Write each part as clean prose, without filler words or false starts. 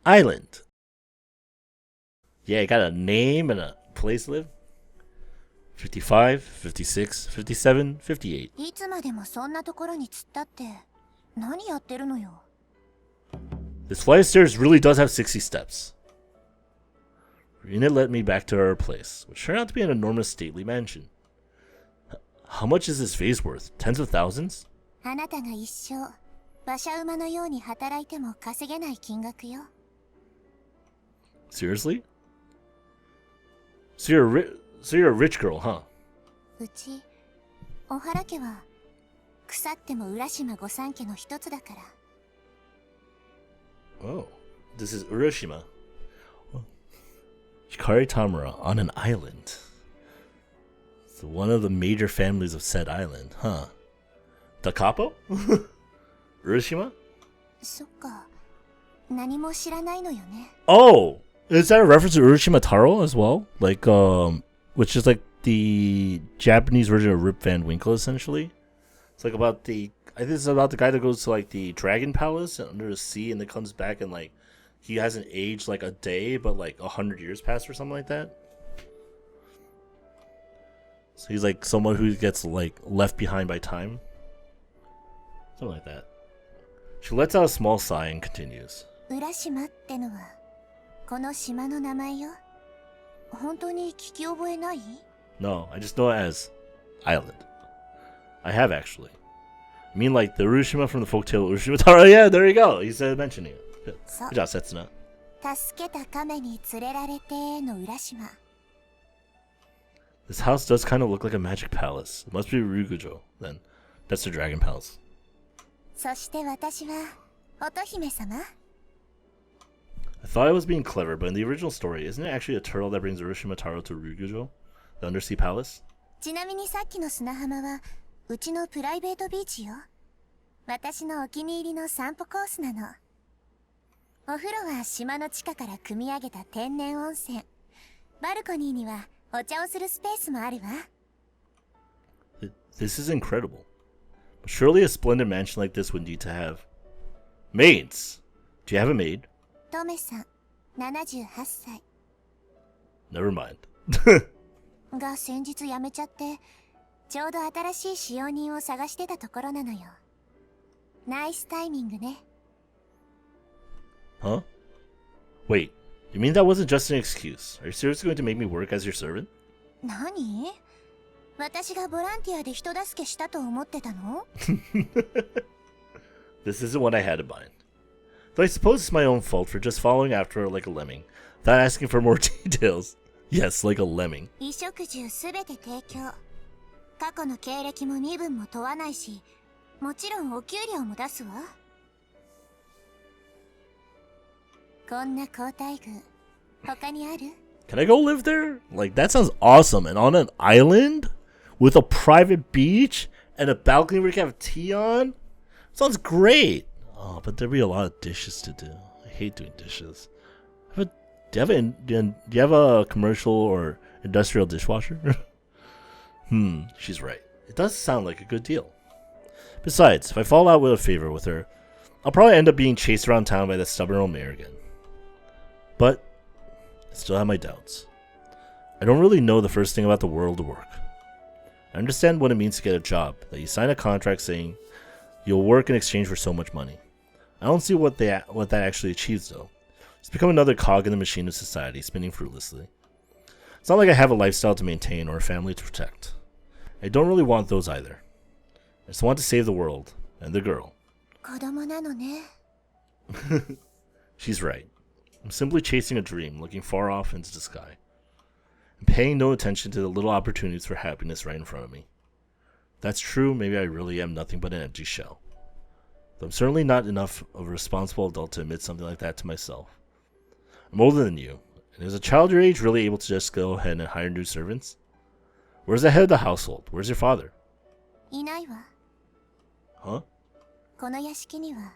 island. Yeah, got a name and a place to live. 55, 56, 57, 58. いつまでもそんなところに突っ立って何やってるのよ。 This flight of stairs really does have 60 steps. Rinne led me back to our place, which turned out to be an enormous stately mansion. How much is this vase worth? Tens of thousands? あなたが一生馬車馬のように働いても稼げない金額よ。 Seriously? So you're a rich girl, huh? うち小原家は腐っても浦島御三家の一つだから。 Oh, this is Urashima. Hikari Tamura on an island. So one of the major families of said island, huh? The capo? Urashima? そっか、何も知らないのよね。 Oh, is that a reference to Urashima Taro as well? Like, which is like the Japanese version of Rip Van Winkle, essentially. It's like about I think it's about the guy that goes to like the Dragon Palace under the sea and then comes back and like he hasn't aged like a day, but like 100 years passed or something like that. So he's like someone who gets like left behind by time. Something like that. She lets out a small sigh and continues. 浦島ってのはこの島の名前よ。本当に聞き覚えない？ No, I just know it as island. I have actually. I mean like the Urashima from the folktale Urashima Taro. Yeah, there you go. He said mentioning it. Good job, Setsuna. 助けた亀に連れられての浦島。 This house does kind of look like a magic palace. It must be Ryugujo, then. That's the dragon palace. そして私は乙姫様。 I thought I was being clever, but in the original story, isn't it actually a turtle that brings Urashima Taro to Ryugujo, the undersea palace? ちなみにさっきの砂浜はうちのプライベートビーチよ。私のお気に入りの散歩コースなの。お風呂は島の地下から汲み上げた天然温泉。バルコニーにはお茶をするスペースもあるわ。 This is incredible. But surely a splendid mansion like this would need to have maids. Do you have a maid? トメさん、78歳。 Never mind. が先日辞めちゃって、ちょうど新しい使用人を探してたところなのよ。ナイスタイミングね。 Huh? Wait, you mean that wasn't just an excuse? Are you seriously going to make me work as your servant? 何？私がボランティアで人助けしたと思ってたの？ This isn't what I had in mind. Though I suppose it's my own fault for just following after her like a lemming, without asking for more details. Yes, like a lemming. 衣食住すべて提供。過去の経歴も身分も問わないし、もちろんお給料も出すわ。こんな好待遇、他にある？ Can I go live there? Like, that sounds awesome. And on an island? With a private beach? And a balcony where you can have tea on? Sounds great. Oh, but there'd be a lot of dishes to do. I hate doing dishes. But do you have a commercial or industrial dishwasher? She's right. It does sound like a good deal. Besides, if I fall out with a favor with her, I'll probably end up being chased around town by that stubborn old mayor again. But I still have my doubts. I don't really know the first thing about the world of work. I understand what it means to get a job, that you sign a contract saying you'll work in exchange for so much money. I don't see what that actually achieves though. It's become another cog in the machine of society, spinning fruitlessly. It's not like I have a lifestyle to maintain or a family to protect. I don't really want those either. I just want to save the world and the girl. 子供なのね。 She's right. I'm simply chasing a dream, looking far off into the sky, and paying no attention to the little opportunities for happiness right in front of me. If that's true, maybe I really am nothing but an empty shell. Though I'm certainly not enough of a responsible adult to admit something like that to myself. I'm older than you, and is a child your age really able to just go ahead and hire new servants? Where's the head of the household? Where's your father? いないわ。 Huh? この屋敷には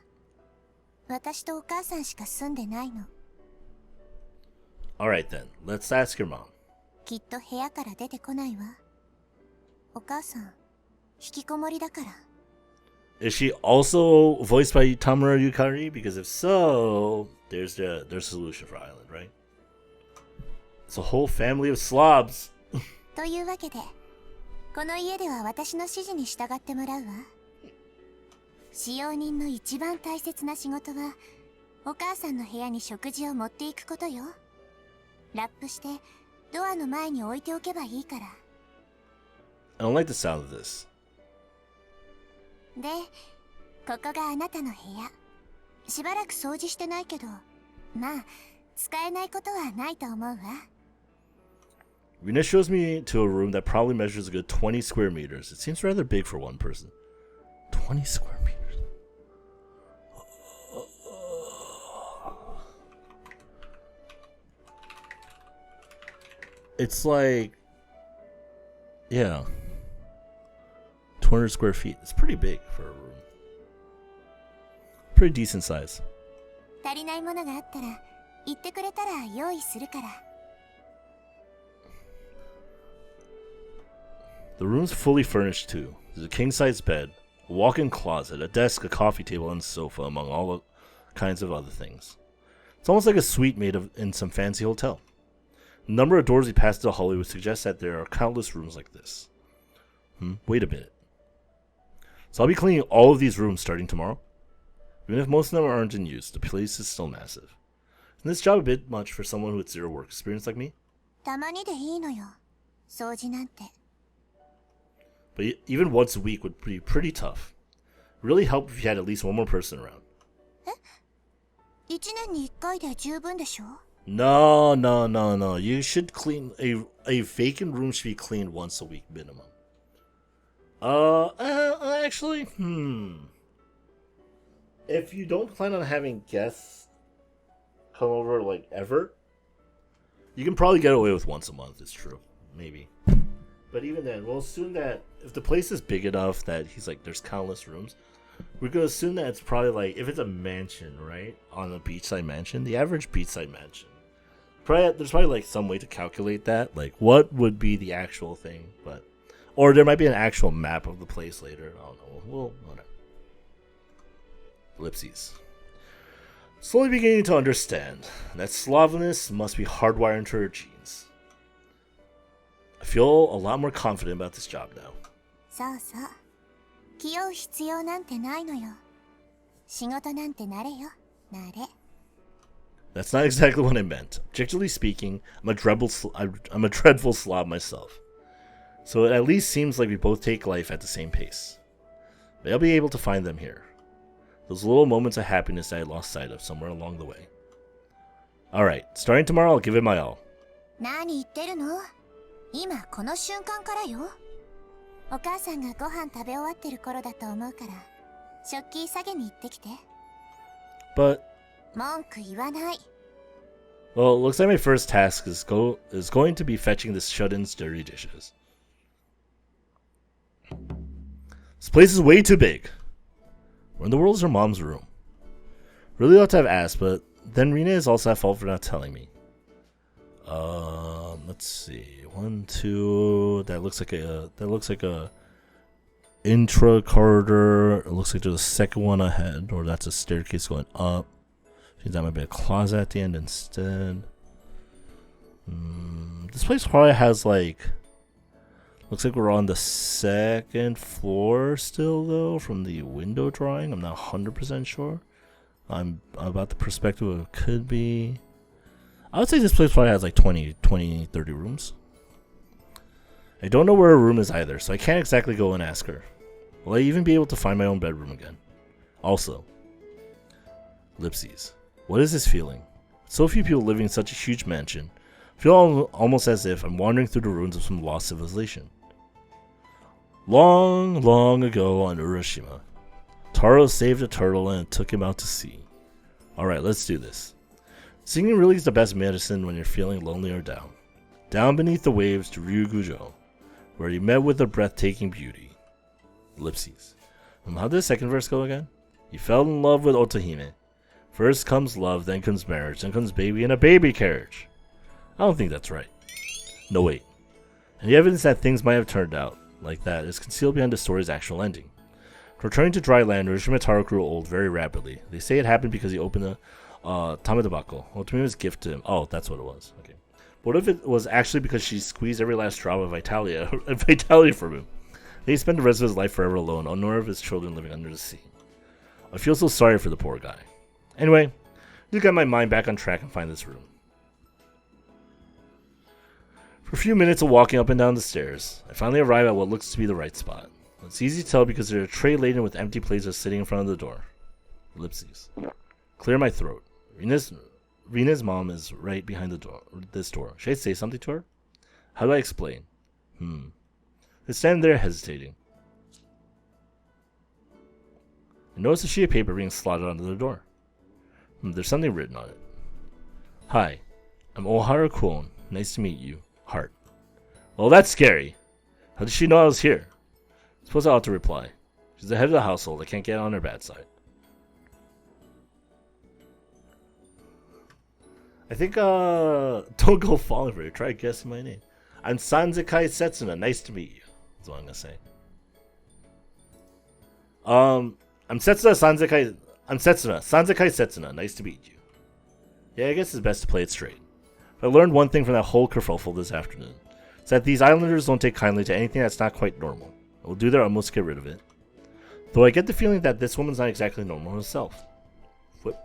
私とお母さんしか住んでないの。 Alright then, let's ask your mom. きっと部屋から出てこないわ。お母さん、引きこもりだから。Is she also voiced by Tamura Yukari? Because if so, there's a solution for Island, right? It's a whole family of slobs. というわけで、この家では私の指示に従ってもらうわ。使用人の一番大切な仕事は、お母さんの部屋に食事を持っていくことよ。ラップしてドアの前に置いておけばいいから。I don't like the sound of this. で、ここがあなたの部屋。しばらく掃除してないけど、まあ、使えないことはないと思うわ。Rinne shows me to a room that probably measures a good 20 square meters. It seems rather big for one person. 20 square meters. It's like, yeah, 200 square feet. It's pretty big for a room. Pretty decent size. 足りないものがあったら、言ってくれたら用意するから。The room's fully furnished too. There's a king-size bed, a walk-in closet, a desk, a coffee table, and a sofa, among all kinds of other things. It's almost like a suite made in some fancy hotel. The number of doors we pass to the hallway would suggest that there are countless rooms like this. Wait a minute. So I'll be cleaning all of these rooms starting tomorrow? Even if most of them aren't in use, the place is still massive. Isn't this job a bit much for someone with zero work experience like me? たまにでいいのよ。掃除なんて。But even once a week would be pretty tough. It'd really help if you had at least one more person around. え？一年に一回で十分でしょ？ No. You should clean a vacant room should be cleaned once a week minimum. Actually, if you don't plan on having guests come over like ever, you can probably get away with once a month. It's true, maybe. But even then, we'll assume that if the place is big enough that he's like, there's countless rooms, we're gonna assume that it's probably like, if it's a mansion, right, on a beachside mansion, the average beachside mansion, there's probably like some way to calculate that, like what would be the actual thing, but or there might be an actual map of the place later. I don't know. Well, whatever. Ellipses. Slowly beginning to understand that Slavness must be hardwired into her genes. I feel a lot more confident about this job now. そうそう。気負う必要なんてないのよ。仕事なんて慣れよ、慣れ。That's not exactly what I meant. Objectively speaking, I'm a dreadful slob myself. So it at least seems like we both take life at the same pace. But I'll be able to find them here. Those little moments of happiness that I lost sight of somewhere along the way. Alright, starting tomorrow, I'll give it my all. 何言ってるの？今この瞬間からよ。お母さんがご飯食べ終わってる頃だと思うから、食器下げに行ってきて。But 文句言わない。well, it looks like my first task is going to be fetching this shut-in's dirty dishes. This place is way too big. Where in the world is her mom's room? Really ought to have asked, but then Rinne is also at fault for not telling me. Let's see. 1, 2. That looks like a intra corridor. It looks like there's a second one ahead, or that's a staircase going up. Seems that might be a closet at the end instead. This place probably has like. Looks like we're on the second floor still, though, from the window drawing. I'm not 100% sure. I'm about the perspective of it could be. I would say this place probably has like 20, 30 rooms. I don't know where her room is either, so I can't exactly go and ask her. Will I even be able to find my own bedroom again? Also, ellipses. What is this feeling? So few people living in such a huge mansion. I feel almost as if I'm wandering through the ruins of some lost civilization. Long, long ago on Urashima, Taro saved a turtle and took him out to sea. Alright, let's do this. Singing really is the best medicine when you're feeling lonely or down. Down beneath the waves to Ryugujo, where he met with a breathtaking beauty. Ellipses. How did the second verse go again? He fell in love with Otahime. First comes love, then comes marriage, then comes baby in a baby carriage. I don't think that's right. No, wait. And the evidence that things might have turned out like that is concealed behind the story's actual ending. Returning to dry land, Urishimataro grew old very rapidly. They say it happened because he opened a Tamadabako, Otomima's gift to him. Oh, that's what it was. Okay. But what if it was actually because she squeezed every last drop of vitality from him? They spent the rest of his life forever alone, unaware of his children living under the sea. I feel so sorry for the poor guy. Anyway, just get my mind back on track and find this room. For a few minutes of walking up and down the stairs, I finally arrive at what looks to be the right spot. It's easy to tell because there's a tray laden with empty plates just sitting in front of the door. Ellipses. Clear my throat. Rinne's mom is right behind this door. Should I say something to her? How do I explain? I stand there hesitating. I notice a sheet of paper being slotted onto the door. There's something written on it. Hi, I'm Ohara Kwon. Nice to meet you. Heart. Well, that's scary. How did she know I was here? I suppose I ought to reply. She's the head of the household. I can't get on her bad side. I think, don't go falling for it. Try guessing my name. I'm Sanzekai Setsuna. Nice to meet you. That's what I'm gonna say. I'm Setsuna Sanzekai. I'm Setsuna. Sanzekai Setsuna. Nice to meet you. Yeah, I guess it's best to play it straight. But I learned one thing from that whole kerfuffle this afternoon. It's that these islanders don't take kindly to anything that's not quite normal. And will do their utmost to get rid of it. Though I get the feeling that this woman's not exactly normal herself. Flip.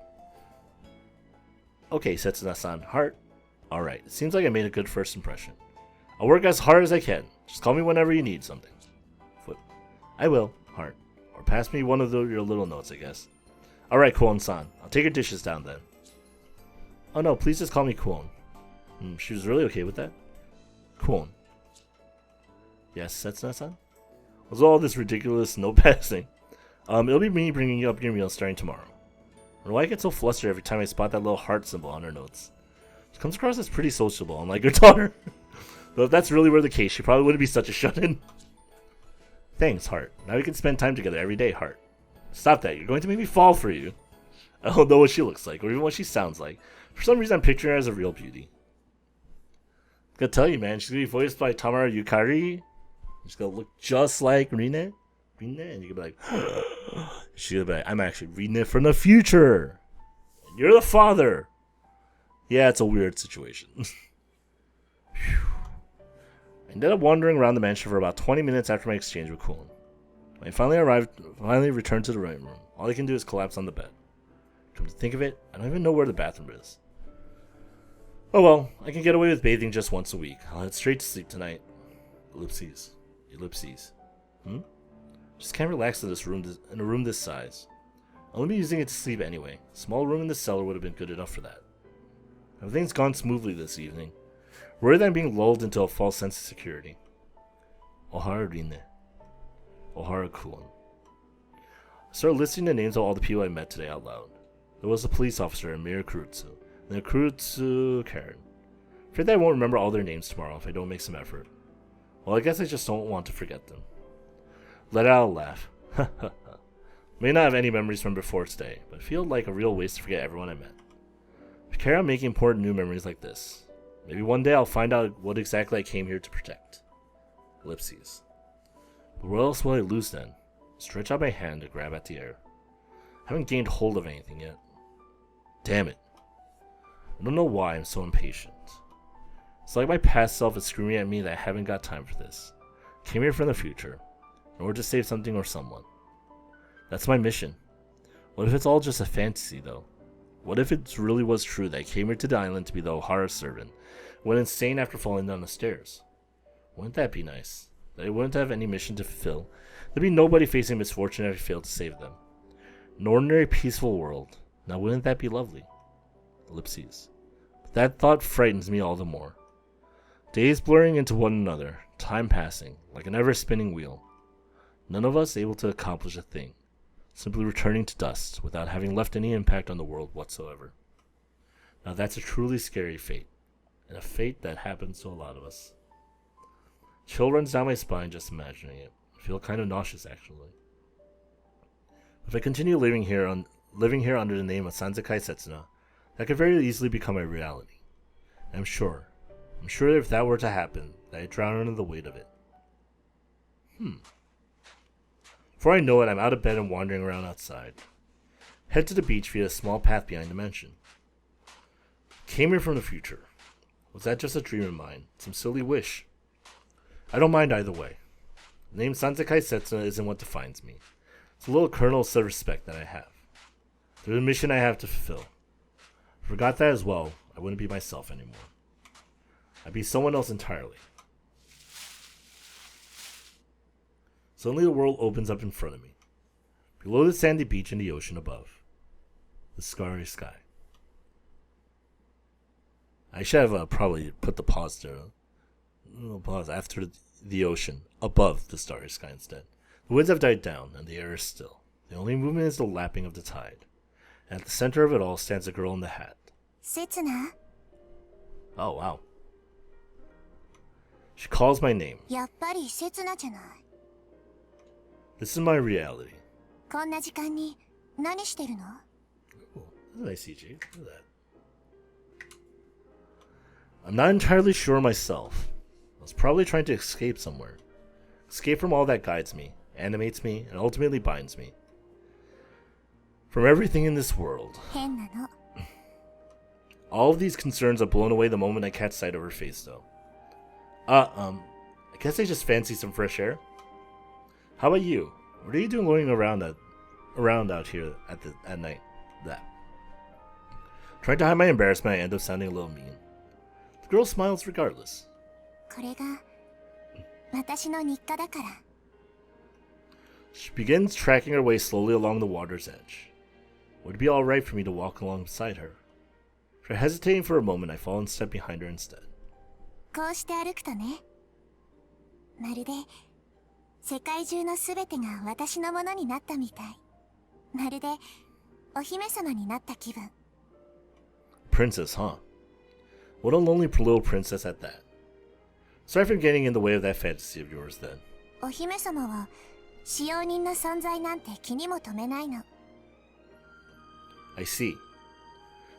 Okay, Setsuna-san. Heart. Alright, it seems like I made a good first impression. I'll work as hard as I can. Just call me whenever you need something. Flip. I will. Heart. Or pass me one of your little notes, I guess. Alright, Kwon-san. I'll take your dishes down then. Oh no, please just call me Kwon. She was really okay with that? Kwon. Yes, Setsuna-san? Was all this ridiculous no passing? It'll be me bringing you up your meal starting tomorrow. I don't know why I get so flustered every time I spot that little heart symbol on her notes. She comes across as pretty sociable, unlike her daughter. Though if that's really were the case, she probably wouldn't be such a shut-in. Thanks, Heart. Now we can spend time together every day, Heart. Stop that, you're going to make me fall for you. I don't know what she looks like, or even what she sounds like. For some reason, I'm picturing her as a real beauty. I'm gonna tell you, man, she's gonna be voiced by Tamara Yukari. She's gonna look just like Rinne. And you can be like, she's gonna be like, I'm actually Rinne from the future. And you're the father. Yeah, it's a weird situation. I ended up wandering around the mansion for about 20 minutes after my exchange with Kwon. When I finally returned to the right room, all I can do is collapse on the bed. Come to think of it, I don't even know where the bathroom is. Oh well, I can get away with bathing just once a week. I'll head straight to sleep tonight. Ellipses. Just can't relax in a room this size. I'll only be using it to sleep anyway. A small room in the cellar would have been good enough for that. Everything's gone smoothly this evening. Worried that I'm being lulled into a false sense of security. Ohara Rinne. Ohara Kwon. I started listing the names of all the people I met today out loud. There was a police officer and Mayor Kurutsu, and then Kurutsu Karen. Afraid that I won't remember all their names tomorrow if I don't make some effort. Well, I guess I just don't want to forget them. Let out a laugh. May not have any memories from before today, but feel like a real waste to forget everyone I met. If I carry on making important new memories like this, maybe one day I'll find out what exactly I came here to protect. Ellipses. But what else will I lose then? Stretch out my hand to grab at the air. I haven't gained hold of anything yet. Damn it. I don't know why I'm so impatient. It's like my past self is screaming at me that I haven't got time for this. I came here from the future, in order to save something or someone. That's my mission. What if it's all just a fantasy, though? What if it really was true that I came here to the island to be the Ohara servant, went insane after falling down the stairs? Wouldn't that be nice? That I wouldn't have any mission to fulfill. There'd be nobody facing misfortune if I failed to save them. An ordinary, peaceful world. Now wouldn't that be lovely? Ellipses. But that thought frightens me all the more. Days blurring into one another, time passing, like an ever-spinning wheel. None of us able to accomplish a thing, simply returning to dust without having left any impact on the world whatsoever. Now that's a truly scary fate, and a fate that happens to a lot of us. Chill runs down my spine just imagining it. I feel kind of nauseous, actually. If I continue living here under the name of Sanzekai Setsuna, that could very easily become a reality. I'm sure if that were to happen, that I'd drown under the weight of it. Before Before I know it, I'm out of bed and wandering around outside. Head to the beach via a small path behind the mansion. Came here from the future. Was that just a dream of mine? Some silly wish? I don't mind either way. The name Sansekai Setsuna isn't what defines me. It's a little kernel of self-respect that I have. There's a mission I have to fulfill. If I forgot that as well, I wouldn't be myself anymore. I'd be someone else entirely. Suddenly the world opens up in front of me. Below the sandy beach and the ocean above. The starry sky. I should have probably put the pause there. Pause after the ocean, above the starry sky instead. The winds have died down, and the air is still. The only movement is the lapping of the tide. And at the center of it all stands a girl in the hat. Setsuna? Oh, wow. She calls my name. やっぱり刹那じゃない。This is my reality. こんな時間に何してるの？ Oh, that's a nice CG. Look at that. I'm not entirely sure myself. I was probably trying to escape somewhere. Escape from all that guides me, animates me, and ultimately binds me. From everything in this world. 変なの。 All of these concerns are blown away the moment I catch sight of her face, though. I guess I just fancy some fresh air. How about you? What are you doing going around out here at night? That. Trying to hide my embarrassment, I end up sounding a little mean. The girl smiles regardless. これが私の日課だから。 She begins tracking her way slowly along the water's edge. Would it be alright for me to walk alongside her? After hesitating for a moment, I fall and step behind her instead. こうして歩くとね、まるで世界中のすべてが私のものになったみたい。まるでお姫様になった気分。 Princess, huh? What a lonely little princess at that. Sorry for getting in the way of that fantasy of yours then. お姫様は使用人の存在なんて気にも留めないの。 I see.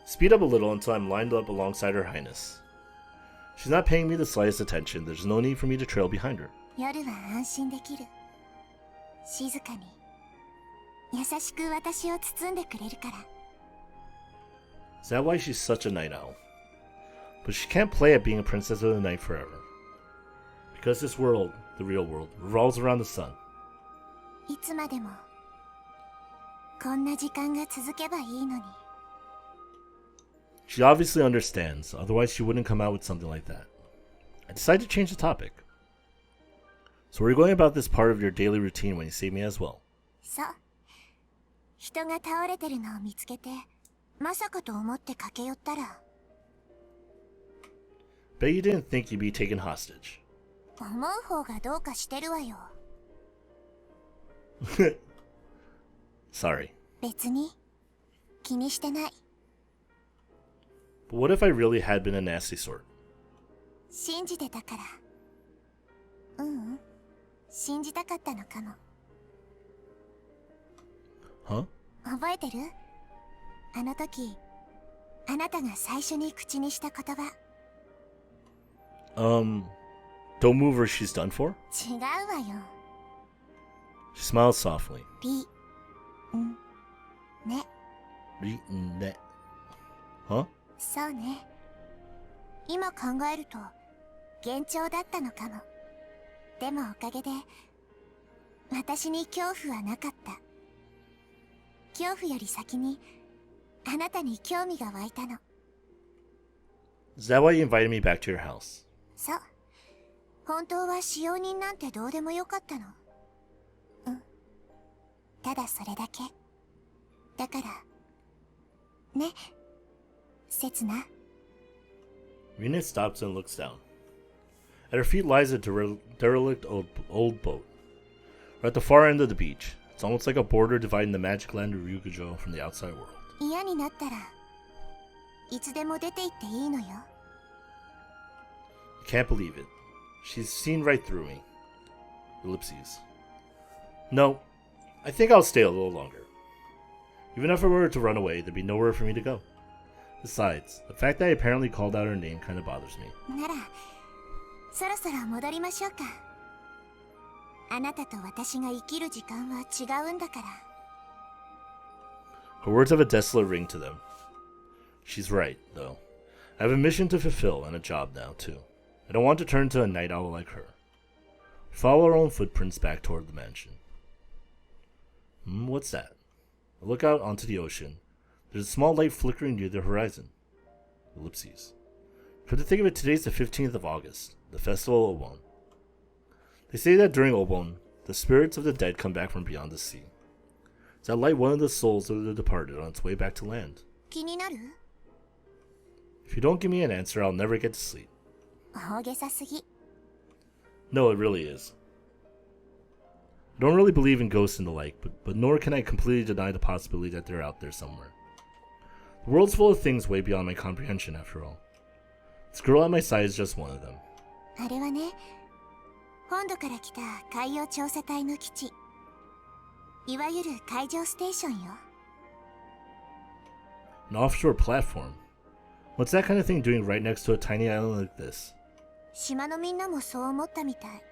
Speed up a little until I'm lined up alongside Her Highness. She's not paying me the slightest attention. There's no need for me to trail behind her. 夜は安心できる。静かに優しく私を包んでくれるから。 Is that why she's such a night owl? But she can't play at being a princess of the night forever. Because this world, the real world, revolves around the sun. いつまでもこんな時間が続けばいいのに。 She obviously understands, otherwise she wouldn't come out with something like that. I decided to change the topic. So we're going about this part of your daily routine when you see me as well. そう。人が倒れてるのを見つけて、まさかと思って駆け寄ったら。 Bet you didn't think you'd be taken hostage. 思う方がどうかしてるわよ。 Sorry. 別に気にしてない。 But what if I really had been a nasty sort? 信じてたから。信じたかったのかも。 Huh? 覚えてる？あの時、あなたが最初に口にした言葉。 Don't move or she's done for? 違うわよ。 She smiles softly. ね。 Rinne. Huh? そうね。今考えると幻聴だったのかも。でもおかげで私に恐怖はなかった。恐怖より先にあなたに興味が湧いたの。 Is that why you invited me back to your house? そう。本当は使用人なんてどうでもよかったの。ただそれだけ。だからね、刹那。 Rinne stops and looks down. At her feet lies a derelict old boat. We're at the far end of the beach. It's almost like a border dividing the magic land of Ryugujo from the outside world. 嫌になったらいつでも出て行っていいのよ。 I can't believe it. She's seen right through me. Ellipses. No, I think I'll stay a little longer. Even if I were to run away, there'd be nowhere for me to go. Besides, the fact that I apparently called out her name kind of bothers me. ならそろそろ戻りましょうか。あなたと私が生きる時間は違うんだから。 Her words have a desolate ring to them. She's right, though. I have a mission to fulfill and a job now, too. I don't want to turn into a night owl like her. We follow our own footprints back toward the mansion. What's that? I look out onto the ocean. There's a small light flickering near the horizon. Ellipses. Come to think of it, today's the 15th of August, the festival of Obon. They say that during Obon, the spirits of the dead come back from beyond the sea. Is that light one of the souls of the departed on its way back to land? 気になる? If you don't give me an answer, I'll never get to sleep. 大げさすぎ。 No, it really is. I don't really believe in ghosts and the like, but nor can I completely deny the possibility that they're out there somewhere. The world's full of things way beyond my comprehension, after all. This girl at my side is just one of them. あれはね、本土から来た海洋調査隊の基地。いわゆる海上ステーションよ。 An offshore platform? What's that kind of thing doing right next to a tiny island like this? 島のみんなもそう思ったみたい。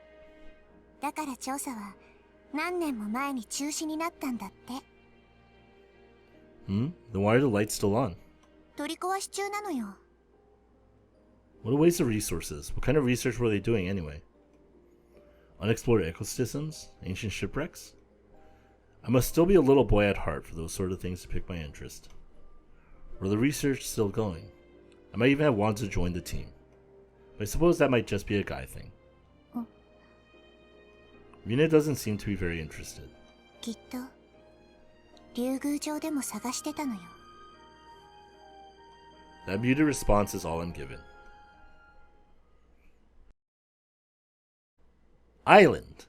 だから調査は何年も前に中止になったんだって。 Then why are the lights still on? 取り壊し中なのよ。 What a waste of resources. What kind of research were they doing anyway? Unexplored ecosystems? Ancient shipwrecks? I must still be a little boy at heart for those sort of things to pique my interest. Were the research still going? I might even have wanted to join the team. But I suppose that might just be a guy thing. Rinne doesn't seem to be very interested. きっと竜宮城でも探してたのよ。 That muted response is all I'm given. Island.